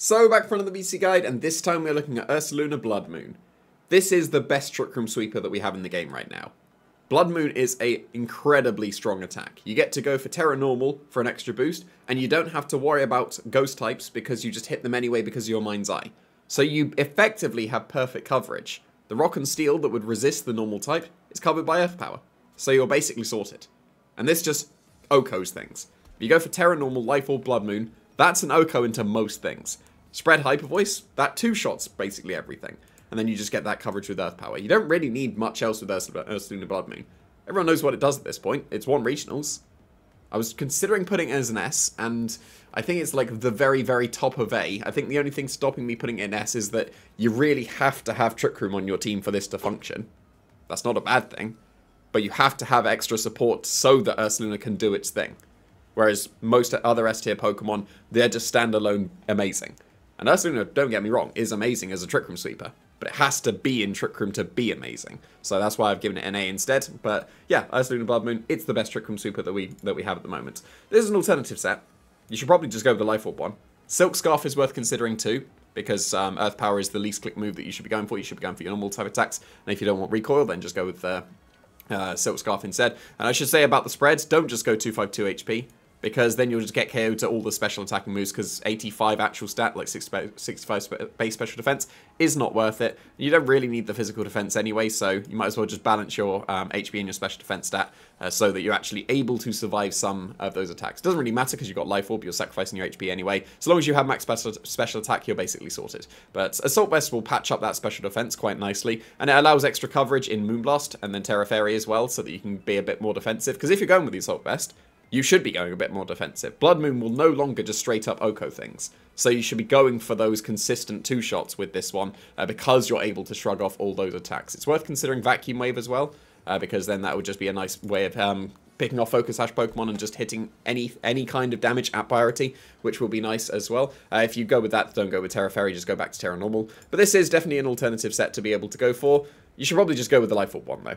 So back for another VGC guide, and this time we're looking at Ursaluna Blood Moon. This is the best Trick Room sweeper that we have in the game right now. Blood Moon is an incredibly strong attack. You get to go for Terra Normal for an extra boost, and you don't have to worry about ghost types because you just hit them anyway because of your Mind's Eye. So you effectively have perfect coverage. The Rock and Steel that would resist the normal type is covered by Earth Power. So you're basically sorted. And this just OHKOs things. If you go for Terra Normal, Life Orb, Blood Moon, that's an OHKO into most things. Spread Hyper Voice, that two-shots basically everything. And then you just get that coverage with Earth Power. You don't really need much else with Ursaluna Blood Moon. Everyone knows what it does at this point. It's one regionals. I was considering putting it as an S, and I think it's like the very, very top of A. I think the only thing stopping me putting it in S is that you really have to have Trick Room on your team for this to function. That's not a bad thing. But you have to have extra support so that Ursaluna can do its thing. Whereas most other S-tier Pokemon, they're just standalone amazing. And Ursaluna, don't get me wrong, is amazing as a Trick Room sweeper. But it has to be in Trick Room to be amazing. So that's why I've given it an A instead. But yeah, Ursaluna Blood Moon, it's the best Trick Room sweeper that we have at the moment. This is an alternative set. You should probably just go with the Life Orb one. Silk Scarf is worth considering too, because Earth Power is the least click move that you should be going for. You should be going for your normal type attacks. And if you don't want recoil, then just go with Silk Scarf instead. And I should say about the spreads, don't just go 252 HP. Because then you'll just get KO'd to all the special attacking moves, because 85 actual stat, like 65 base special defense, is not worth it. You don't really need the physical defense anyway, so you might as well just balance your HP and your special defense stat so that you're actually able to survive some of those attacks. Doesn't really matter because you've got Life Orb, you're sacrificing your HP anyway. So long as you have max special attack, you're basically sorted. But Assault Vest will patch up that special defense quite nicely, and it allows extra coverage in Moonblast and then Terra Fairy as well, so that you can be a bit more defensive. Because if you're going with the Assault Vest, you should be going a bit more defensive. Blood Moon will no longer just straight up OHKO things. So you should be going for those consistent two-shots with this one because you're able to shrug off all those attacks. It's worth considering Vacuum Wave as well, because then that would just be a nice way of picking off Focus Sash Pokemon and just hitting any kind of damage at priority, which will be nice as well. If you go with that, don't go with Terra Fairy, just go back to Terra Normal. But this is definitely an alternative set to be able to go for. You should probably just go with the Life Orb one though.